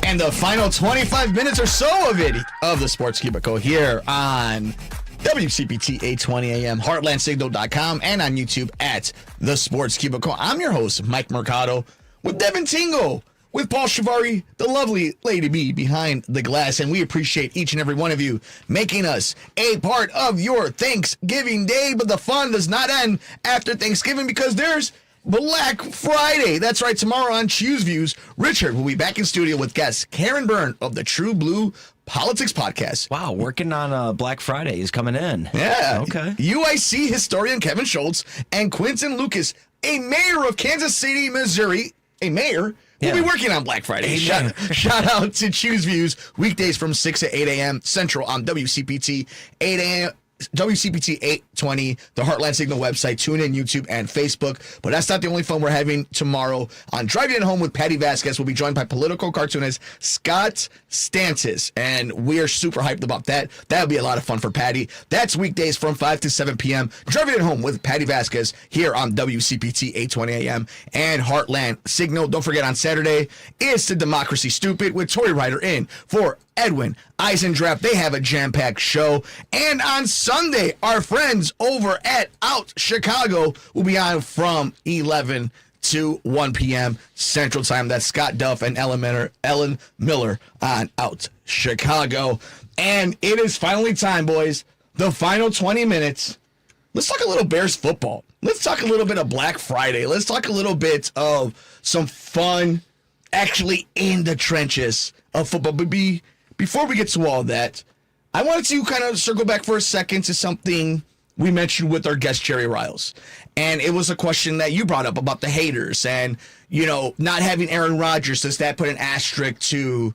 And the final 25 minutes or so of the Sports Cubicle here on WCPT 820 AM, heartlandsignal.com, and on YouTube at the Sports Cubicle. I'm your host, Mike Mercado, with Devin Tingle, with Paul Shivari, the lovely Lady B behind the glass, and we appreciate each and every one of you making us a part of your Thanksgiving Day, but the fun does not end after Thanksgiving because there's Black Friday. That's right, tomorrow on Choose Views, Richard will be back in studio with guest Karen Byrne of the True Blue Politics Podcast. Wow, working on Black Friday is coming in. Yeah. Okay. UIC historian Kevin Schultz and Quinton Lucas, a mayor of Kansas City, Missouri, a mayor, will be working on Black Friday. Shout out to Choose Views, weekdays from 6 to 8 a.m. Central on WCPT 8 a.m. WCPT 820, the Heartland Signal website, tune in, YouTube, and Facebook. But that's not the only fun we're having tomorrow. On Driving It Home with Patty Vasquez, we'll be joined by political cartoonist Scott Stantis, and we are super hyped about that. That'll be a lot of fun for Patty. That's weekdays from 5 to 7 p.m. Driving It Home with Patty Vasquez here on WCPT 820 a.m. and Heartland Signal. Don't forget, on Saturday is the Democracy Stupid with Tori Ryder in for Edwin Eisendrath. They have a jam-packed show. And on Sunday, our friends over at Out Chicago will be on from 11 to 1 p.m. Central Time. That's Scott Duff and Ellen Miller on Out Chicago. And it is finally time, boys. The final 20 minutes. Let's talk a little Bears football. Let's talk a little bit of Black Friday. Let's talk a little bit of some fun, actually in the trenches of football. But before we get to all that, I wanted to kind of circle back for a second to something we mentioned with our guest, Jerry Riles. And it was a question that you brought up about the haters and, you know, not having Aaron Rodgers. Does that put an asterisk to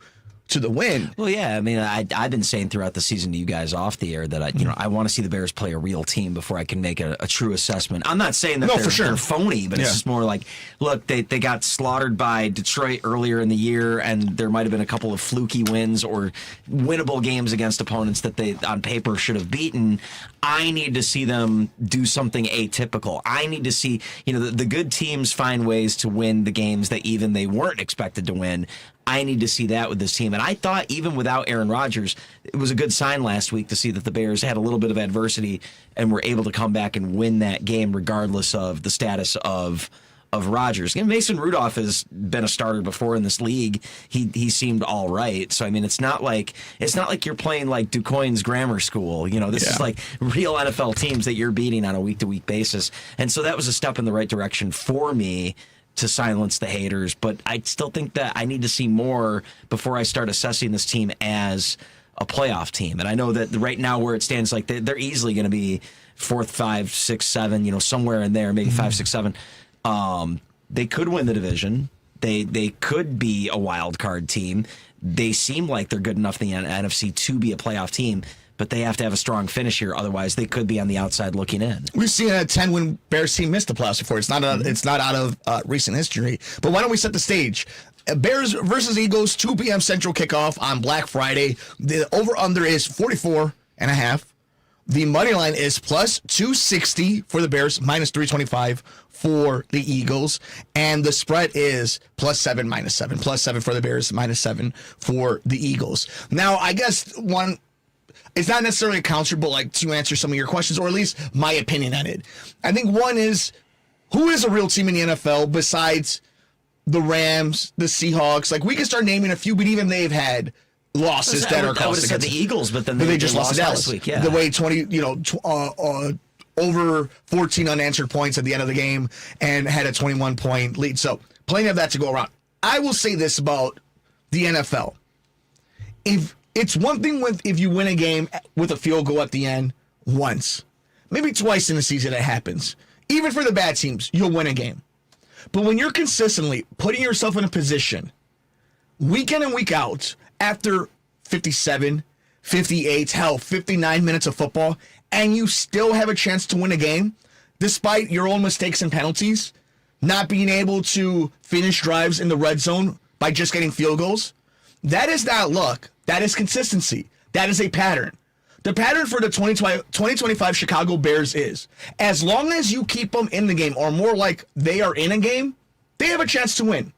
the win? Well, yeah. I mean, I've been saying throughout the season to you guys off the air that I want to see the Bears play a real team before I can make a true assessment. I'm not saying that they're phony, but it's just more like, look, they got slaughtered by Detroit earlier in the year, and there might have been a couple of fluky wins or winnable games against opponents that they on paper should have beaten. I need to see them do something atypical. I need to see, the good teams find ways to win the games that even they weren't expected to win. I need to see that with this team. And I thought even without Aaron Rodgers, it was a good sign last week to see that the Bears had a little bit of adversity and were able to come back and win that game regardless of the status of Rodgers. And Mason Rudolph has been a starter before in this league. He seemed all right. So I mean, it's not like you're playing like DuQuoin's grammar school. This is like real NFL teams that you're beating on a week-to-week basis. And so that was a step in the right direction for me to silence the haters, but I still think that I need to see more before I start assessing this team as a playoff team. And I know that right now where it stands, like they're easily going to be 4th, 5, 6, 7, somewhere in there, maybe 5, 6, 7. They could win the division. They could be a wild card team. They seem like they're good enough in the NFC to be a playoff team, but they have to have a strong finish here. Otherwise, they could be on the outside looking in. We've seen a 10-win Bears team miss the playoffs before. It's not out of recent history. But why don't we set the stage? Bears versus Eagles, 2 p.m. Central kickoff on Black Friday. The over-under is 44.5. The money line is plus 260 for the Bears, minus 325 for the Eagles. And the spread is plus 7, minus 7. Plus 7 for the Bears, minus 7 for the Eagles. Now, I guess it's not necessarily a counter, but like to answer some of your questions, or at least my opinion on it. I think one is, who is a real team in the NFL besides the Rams, the Seahawks? Like, we can start naming a few, but even they've had losses that are costing. I would have said the Eagles, but then they just lost to Dallas last week. Yeah, the way over 14 unanswered points at the end of the game and had a 21-point lead. So plenty of that to go around. I will say this about the NFL: it's one thing if you win a game with a field goal at the end once, maybe twice in the season it happens. Even for the bad teams, you'll win a game. But when you're consistently putting yourself in a position week in and week out after 57, 58, hell, 59 minutes of football, and you still have a chance to win a game, despite your own mistakes and penalties, not being able to finish drives in the red zone by just getting field goals, that is not luck. That is consistency. That is a pattern. The pattern for the 2025 Chicago Bears is, as long as you keep them in the game, or more like they are in a game, they have a chance to win.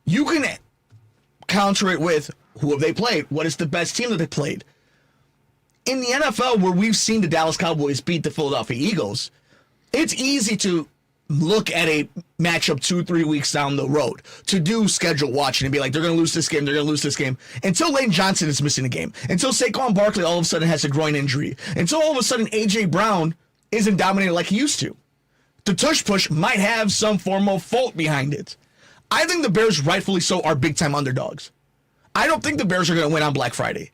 You can counter it with who have they played? What is the best team that they played? In the NFL, where we've seen the Dallas Cowboys beat the Philadelphia Eagles, it's easy to look at a matchup 2-3 weeks down the road, to do schedule watching and be like, they're going to lose this game, they're going to lose this game, until Lane Johnson is missing a game, until Saquon Barkley all of a sudden has a groin injury, until all of a sudden A.J. Brown isn't dominating like he used to. The tush push might have some form of fault behind it. I think the Bears, rightfully so, are big-time underdogs. I don't think the Bears are going to win on Black Friday.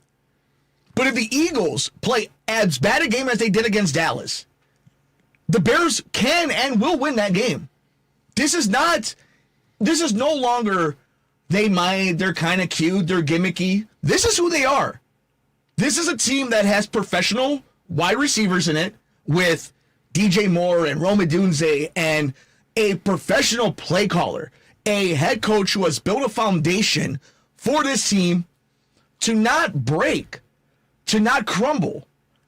But if the Eagles play as bad a game as they did against Dallas, the Bears can and will win that game. This is no longer they're kind of cute, they're gimmicky. This is who they are. This is a team that has professional wide receivers in it with DJ Moore and Rome Odunze and a professional play caller, a head coach who has built a foundation for this team to not break, to not crumble.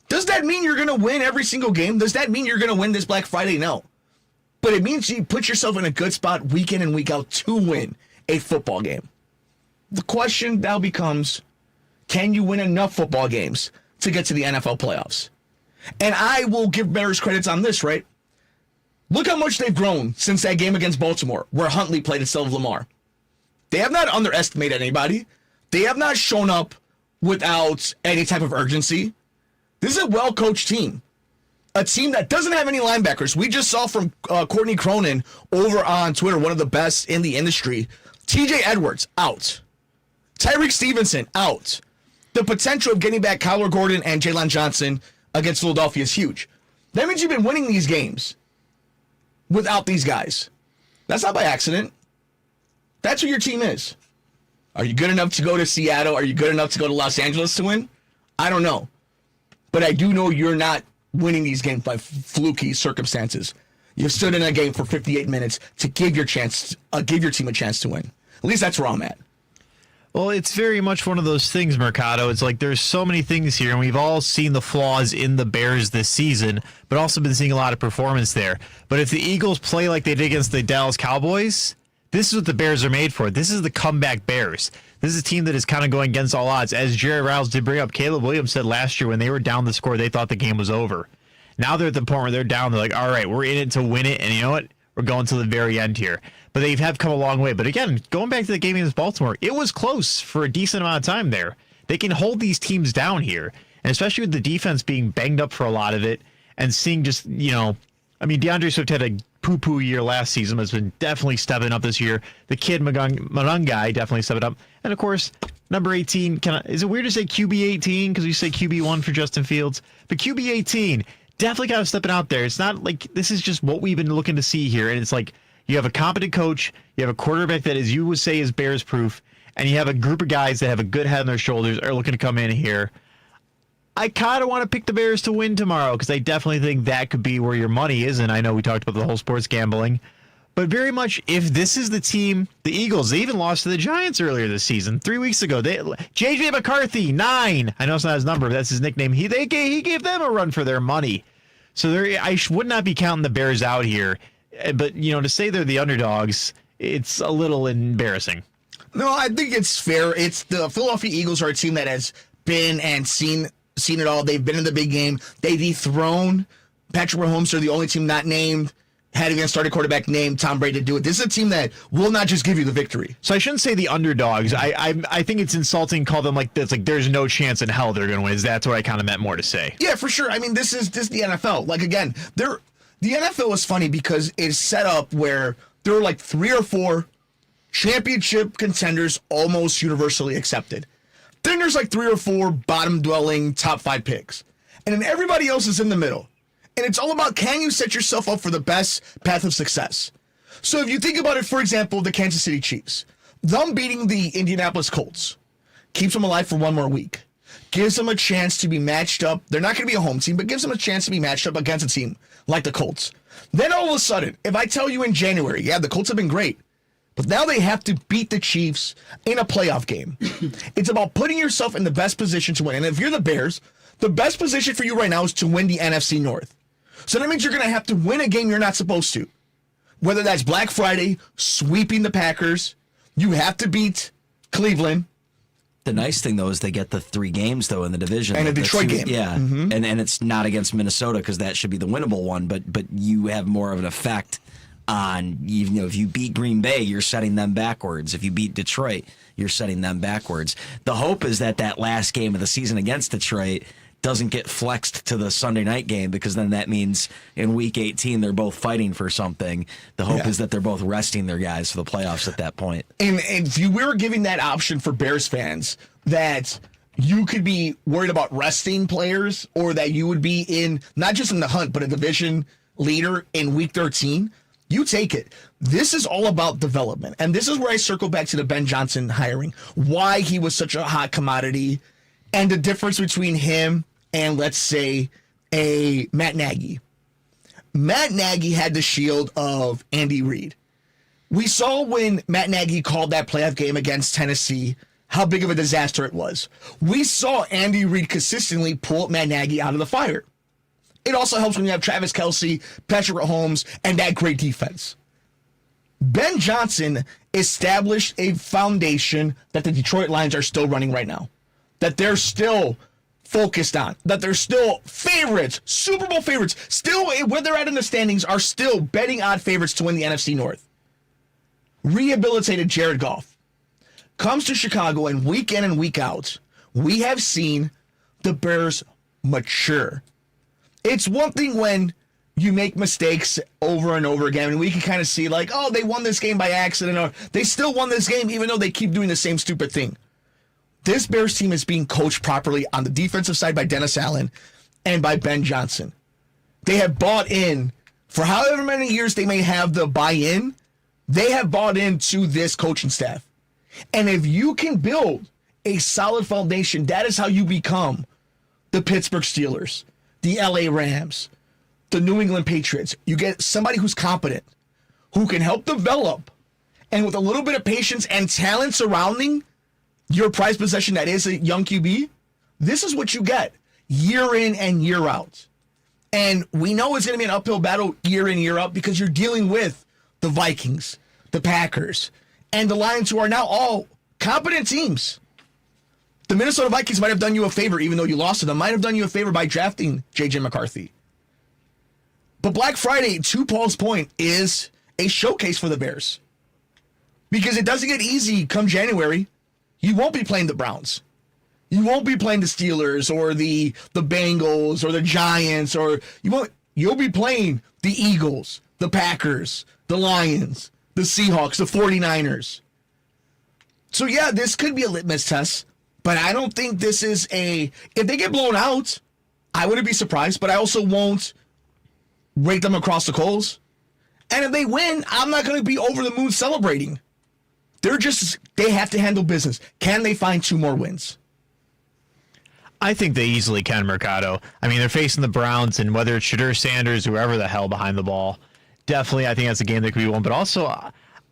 Does that mean you're going to win every single game? Does that mean you're going to win this Black Friday? No. But it means you put yourself in a good spot week in and week out to win a football game. The question now becomes, can you win enough football games to get to the NFL playoffs? And I will give Bears credits on this, right? Look how much they've grown since that game against Baltimore, where Huntley played instead of Lamar. They have not underestimated anybody. They have not shown up without any type of urgency. This is a well-coached team. A team that doesn't have any linebackers. We just saw from Courtney Cronin over on Twitter, one of the best in the industry. TJ Edwards, out. Tyreek Stevenson, out. The potential of getting back Kyler Gordon and Jalen Johnson against Philadelphia is huge. That means you've been winning these games without these guys. That's not by accident. That's who your team is. Are you good enough to go to Seattle? Are you good enough to go to Los Angeles to win? I don't know. But I do know you're not winning these games by fluky circumstances. You've stood in a game for 58 minutes to give your team a chance to win. At least that's where I'm at. Well, it's very much one of those things, Mercado. It's like there's so many things here, and we've all seen the flaws in the Bears this season, but also been seeing a lot of performance there. But if the Eagles play like they did against the Dallas Cowboys, this is what the Bears are made for. This is the comeback Bears. This is a team that is kind of going against all odds. As Jerry Riles did bring up, Caleb Williams said last year when they were down the score, they thought the game was over. Now they're at the point where they're down. They're like, all right, we're in it to win it, and you know what? We're going to the very end here. But they have come a long way. But again, going back to the game against Baltimore, it was close for a decent amount of time there. They can hold these teams down here, and especially with the defense being banged up for a lot of it and seeing just, DeAndre Swift had a poo-poo year last season, but has been definitely stepping up this year. The kid, Mungai, definitely stepping up. And, of course, number 18, is it weird to say QB 18 because we say QB1 for Justin Fields? But QB 18, definitely kind of stepping out there. It's not like this is just what we've been looking to see here. And it's like you have a competent coach, you have a quarterback that, as you would say, is Bears proof, and you have a group of guys that have a good head on their shoulders, are looking to come in here. I kind of want to pick the Bears to win tomorrow because I definitely think that could be where your money is. And I know we talked about the whole sports gambling, but very much if this is the team, the Eagles, they even lost to the Giants earlier this season, 3 weeks ago. J.J. McCarthy, 9. I know it's not his number, but that's his nickname. He gave them a run for their money. So I would not be counting the Bears out here. But, to say they're the underdogs, it's a little embarrassing. No, I think it's fair. It's the Philadelphia Eagles are a team that has been and seen it all. They've been in the big game. They dethroned Patrick Mahomes. They're the only team not named, had even started quarterback named Tom Brady to do it. This is a team that will not just give you the victory. So I shouldn't say the underdogs. I think it's insulting to call them like this. Like there's no chance in hell they're going to win. That's what I kind of meant more to say. Yeah, for sure. I mean, this is the NFL. Like, again, the NFL is funny because it's set up where there are like 3 or 4 championship contenders almost universally accepted. Then there's like 3 or 4 bottom-dwelling top 5 picks. And then everybody else is in the middle. And it's all about, can you set yourself up for the best path of success? So if you think about it, for example, the Kansas City Chiefs, them beating the Indianapolis Colts keeps them alive for one more week. Gives them a chance to be matched up. They're not going to be a home team, but gives them a chance to be matched up against a team like the Colts. Then all of a sudden, if I tell you in January, yeah, the Colts have been great, but now they have to beat the Chiefs in a playoff game. It's about putting yourself in the best position to win. And if you're the Bears, the best position for you right now is to win the NFC North. So that means you're going to have to win a game you're not supposed to. Whether that's Black Friday, sweeping the Packers, You have to beat Cleveland. The nice thing, though, is they get the 3 games, though, in the division. And a Detroit game. Yeah, and it's not against Minnesota because that should be the winnable one, but you have more of an effect on, if you beat Green Bay, you're setting them backwards. If you beat Detroit, you're setting them backwards. The hope is that last game of the season against Detroit doesn't get flexed to the Sunday night game, because then that means in week 18 they're both fighting for something. The hope is that they're both resting their guys for the playoffs at that point. And if you were giving that option for Bears fans, that you could be worried about resting players, or that you would be in, not just in the hunt, but a division leader in week 13, you take it. This is all about development. And this is where I circle back to the Ben Johnson hiring, why he was such a hot commodity, and the difference between him and, let's say, a Matt Nagy. Matt Nagy had the shield of Andy Reid. We saw when Matt Nagy called that playoff game against Tennessee how big of a disaster it was. We saw Andy Reid consistently pull Matt Nagy out of the fire. It also helps when you have Travis Kelce, Patrick Mahomes, and that great defense. Ben Johnson established a foundation that the Detroit Lions are still running right now, that they're still focused on, that they're still favorites, Super Bowl favorites, still where they're at in the standings, are still betting odd favorites to win the NFC North. Rehabilitated Jared Goff comes to Chicago, and week in and week out, we have seen the Bears mature. It's one thing when you make mistakes over and over again, and we can kind of see like, oh, they won this game by accident, or they still won this game even though they keep doing the same stupid thing. This Bears team is being coached properly on the defensive side by Dennis Allen and by Ben Johnson. They have bought in, for however many years they may have the buy-in, they have bought into this coaching staff. And if you can build a solid foundation, that is how you become the Pittsburgh Steelers, the LA Rams, the New England Patriots. You get somebody who's competent, who can help develop, and with a little bit of patience and talent surrounding your prized possession that is a young QB, this is what you get year in and year out. And we know it's going to be an uphill battle year in, year out, because you're dealing with the Vikings, the Packers, and the Lions, who are now all competent teams. The Minnesota Vikings might have done you a favor, even though you lost to them, might have done you a favor by drafting J.J. McCarthy. But Black Friday, to Paul's point, is a showcase for the Bears. Because it doesn't get easy come January. You won't be playing the Browns. You won't be playing the Steelers or the Bengals or the Giants, or you'll be playing the Eagles, the Packers, the Lions, the Seahawks, the 49ers. So yeah, this could be a litmus test, but I don't think this is if they get blown out, I wouldn't be surprised, but I also won't rake them across the coals. And if they win, I'm not going to be over the moon celebrating. They have to handle business. Can they find 2 more wins? I think they easily can, Mercado. I mean, they're facing the Browns, and whether it's Shadur Sanders, whoever the hell behind the ball, definitely I think that's a game that could be won. But also,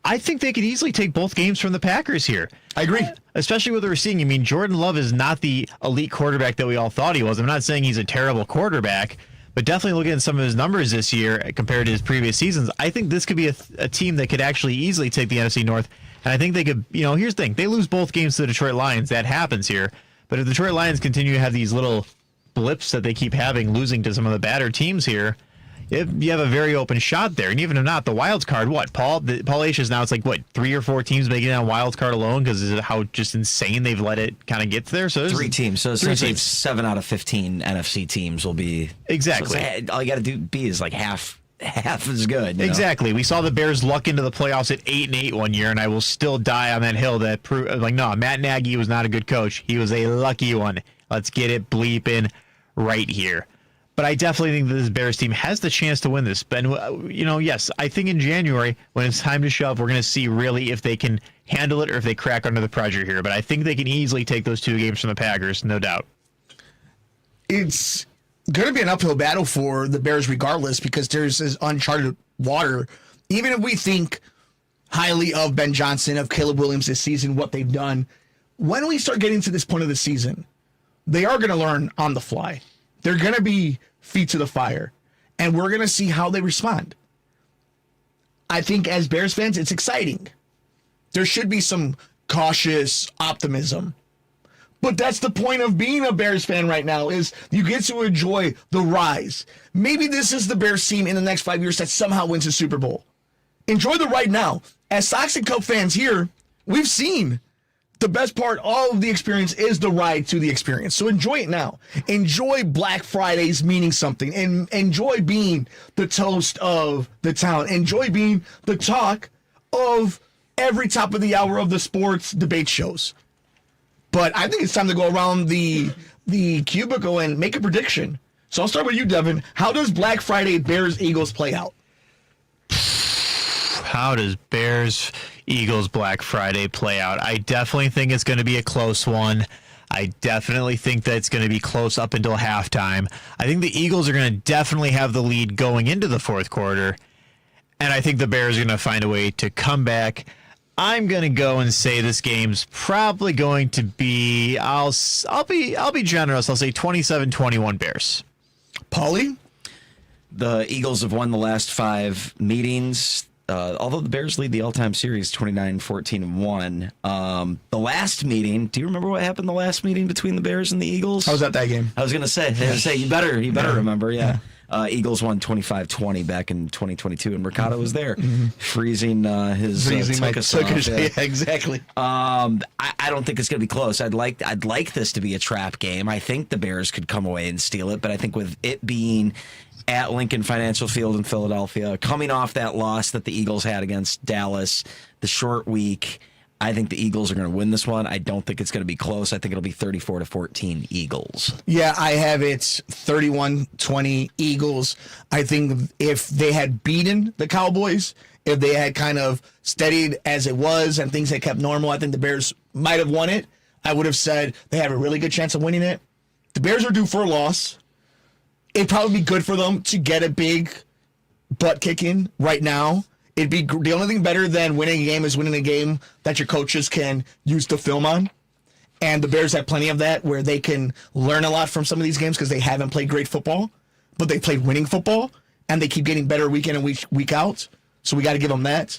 I think they could easily take both games from the Packers here. I agree. Especially what we're seeing. I mean, Jordan Love is not the elite quarterback that we all thought he was. I'm not saying he's a terrible quarterback, but definitely looking at some of his numbers this year compared to his previous seasons, I think this could be a team that could actually easily take the NFC North. And I think they could, here's the thing. They lose both games to the Detroit Lions. That happens here. But if the Detroit Lions continue to have these little blips that they keep having, losing to some of the better teams here, you have a very open shot there. And even if not, the wild card, Paul Acia's now, it's like, 3 or 4 teams making it on wild card alone because of how just insane they've let it kind of get there. So 3 teams. So essentially 7 out of 15 NFC teams will be. Exactly. So all you got to do is like half as good. Exactly. We saw the Bears luck into the playoffs at 8-8 one year, and I will still die on that hill that no, Matt Nagy was not a good coach. He was a lucky one. Let's get it bleeping right here. But I definitely think that this Bears team has the chance to win this. And, yes, I think in January, when it's time to shove, we're going to see really if they can handle it or if they crack under the pressure here. But I think they can easily take those 2 games from the Packers, no doubt. It's going to be an uphill battle for the Bears regardless, because there's this uncharted water. Even if we think highly of Ben Johnson, of Caleb Williams this season, what they've done, when we start getting to this point of the season, they are going to learn on the fly. They're going to be feet to the fire, and we're going to see how they respond. I think as Bears fans, it's exciting. there should be some cautious optimism. But that's the point of being a Bears fan right now, is you get to enjoy the rise. Maybe this is the Bears team in the next 5 years that somehow wins a Super Bowl. Enjoy the ride now. As Sox and Cub fans here, we've seen the best part of the experience is the ride to the experience. So enjoy it now. Enjoy Black Fridays meaning something. And enjoy being the toast of the town. Enjoy being the talk of every top of the hour of the sports debate shows. But I think it's time to go around the cubicle and make a prediction. So I'll start with you, Devin. How does Black Friday Bears-Eagles play out? How does Bears-Eagles Black Friday play out? I definitely think it's going to be a close one. I definitely think that it's going to be close up until halftime. I think the Eagles are going to definitely have the lead going into the fourth quarter. And I think the Bears are going to find a way to come back. I'm going to go and say this game's probably going to be, I'll be generous. I'll say 27-21 Bears. Paulie? The Eagles have won the last 5 meetings. Although the Bears lead the all-time series 29-14-1. The last meeting, do you remember what happened the last meeting between the Bears and the Eagles? How was that game? I was going to say, you better remember, yeah. Eagles won 25-20 back in 2022, and Mercado was there, freezing his tuchus off. Yeah, exactly. I don't think it's going to be close. I'd like this to be a trap game. I think the Bears could come away and steal it, but I think with it being at Lincoln Financial Field in Philadelphia, coming off that loss that the Eagles had against Dallas, the short week, I think the Eagles are going to win this one. I don't think it's going to be close. I think it'll be 34-14 Eagles. Yeah, I have it 31-20 Eagles. I think if they had beaten the Cowboys, if they had kind of steadied as it was and things had kept normal, I think the Bears might have won it. I would have said they have a really good chance of winning it. The Bears are due for a loss. It'd probably be good for them to get a big butt kicking right now. It'd be the only thing better than winning a game is winning a game that your coaches can use the film on. And the Bears have plenty of that where they can learn a lot from some of these games because they haven't played great football, but they played winning football and they keep getting better week in and week out. So we got to give them that.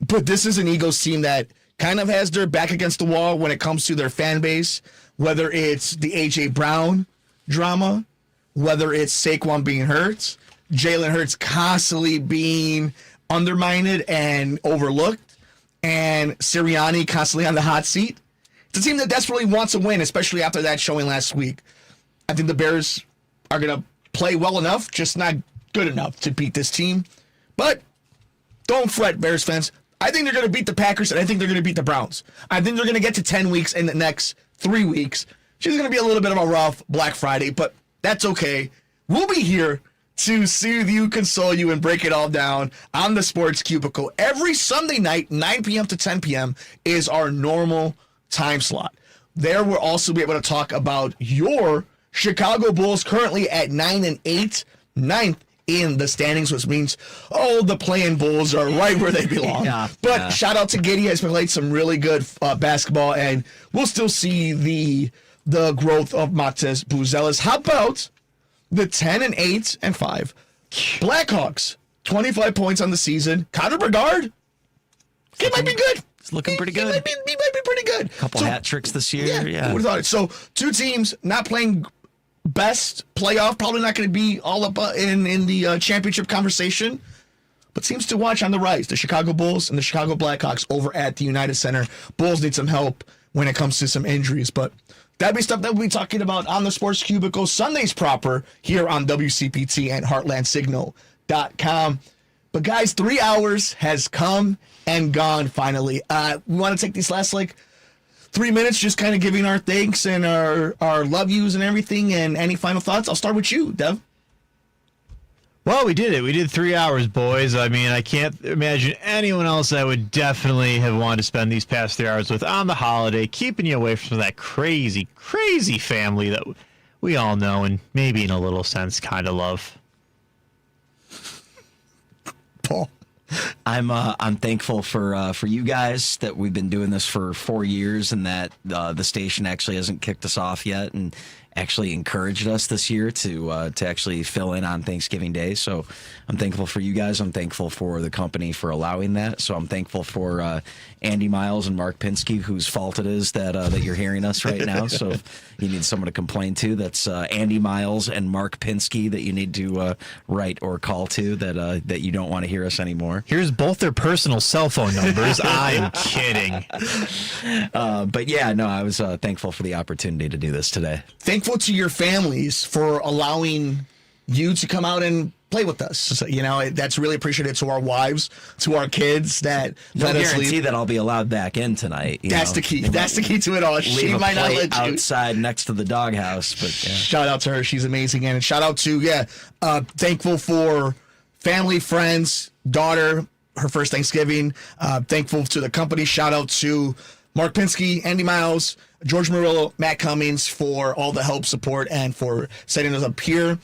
But this is an Eagles team that kind of has their back against the wall when it comes to their fan base, whether it's the A.J. Brown drama, whether it's Saquon being hurt, Jalen Hurts constantly being undermined and overlooked, and Sirianni constantly on the hot seat. It's a team that desperately wants to win, especially after that showing last week. I think the Bears are going to play well enough, just not good enough to beat this team. But don't fret, Bears fans. I think they're going to beat the Packers, and I think they're going to beat the Browns. I think they're going to get to 10 weeks in the next 3 weeks. It's going to be a little bit of a rough Black Friday, but that's okay. We'll be here to soothe you, console you, and break it all down on the Sports Cubicle. Every Sunday night, 9 p.m. to 10 p.m. is our normal time slot. There we'll also be able to talk about your Chicago Bulls currently at 9-8, 9th in the standings, which means, the playing Bulls are right where they belong. Shout out to Giddy, has played some really good basketball, and we'll still see the growth of Matas Buzelis. How about the 10-8 and 5 Blackhawks, 25 points on the season. Connor Bedard, he might be good. It's looking pretty good. He might be pretty good. Couple hat tricks this year. Yeah. Who would have thought it? So 2 teams not playing best playoff, probably not going to be all up in the championship conversation, but seems to watch on the rise. The Chicago Bulls and the Chicago Blackhawks over at the United Center. Bulls need some help when it comes to some injuries, but that'd be stuff that we'll be talking about on the Sports Cubicle Sundays proper here on WCPT and HeartlandSignal.com. But guys, 3 hours has come and gone finally. We want to take these last 3 minutes just kind of giving our thanks and our love yous and everything, and any final thoughts. I'll start with you, Dev. Well, we did it. We did 3 hours, boys. I mean, I can't imagine anyone else I would definitely have wanted to spend these past 3 hours with on the holiday, keeping you away from that crazy, crazy family that we all know and maybe in a little sense kind of love. Paul. I'm thankful for you guys that we've been doing this for 4 years and that the station actually hasn't kicked us off yet, and actually encouraged us this year to actually fill in on Thanksgiving Day. So I'm thankful for you guys. I'm thankful for the company for allowing that. So I'm thankful for Andy Miles and Mark Pinsky, whose fault it is that you're hearing us right now. So if you need someone to complain to, that's Andy Miles and Mark Pinsky that you need to write or call to that you don't want to hear us anymore. Here's both their personal cell phone numbers. I'm kidding. But yeah, no, I was thankful for the opportunity to do this today. Thankful to your families for allowing you to come out and play with us. So, that's really appreciated. To our wives, to our kids that let us guarantee that I'll be allowed back in tonight. That's the key. That's the key to it all. She might not let you outside next to the doghouse. But yeah. Shout out to her. She's amazing. And shout out to thankful for family, friends, daughter, her first Thanksgiving. Thankful to the company. Shout out to Mark Pinsky, Andy Miles, George Murillo, Matt Cummings for all the help, support, and for setting us up here.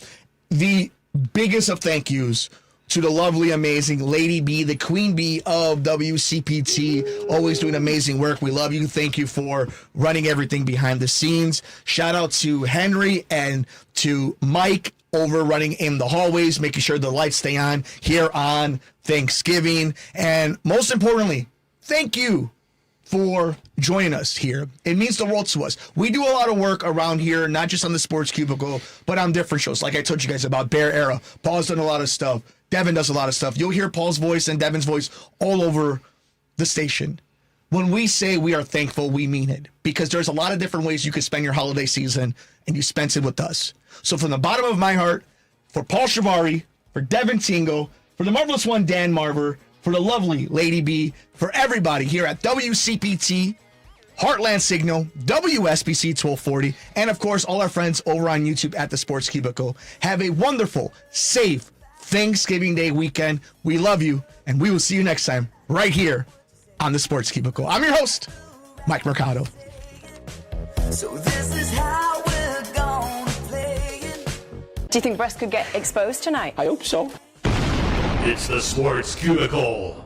The biggest of thank yous to the lovely, amazing Lady B, the Queen Bee of WCPT, always doing amazing work. We love you. Thank you for running everything behind the scenes. Shout out to Henry and to Mike over running in the hallways, making sure the lights stay on here on Thanksgiving. And most importantly, thank you for joining us here. It means the world to us. We do a lot of work around here, not just on the Sports Cubicle, but on different shows. Like I told you guys about Bear Era. Paul's done a lot of stuff. Devin does a lot of stuff. You'll hear Paul's voice and Devin's voice all over the station. When we say we are thankful, we mean it. Because there's a lot of different ways you could spend your holiday season, and you spent it with us. So from the bottom of my heart, for Paul Shivari, for Devin Tingo, for the marvelous one, Dan Marver, for the lovely Lady B, for everybody here at WCPT, Heartland Signal, WSBC 1240, and of course, all our friends over on YouTube at the Sports Cubicle. Have a wonderful, safe Thanksgiving Day weekend. We love you, and we will see you next time right here on the Sports Cubicle. I'm your host, Mike Mercado. So this is how we're gonna play it. Do you think Brest could get exposed tonight? I hope so. It's the Sports Cubicle.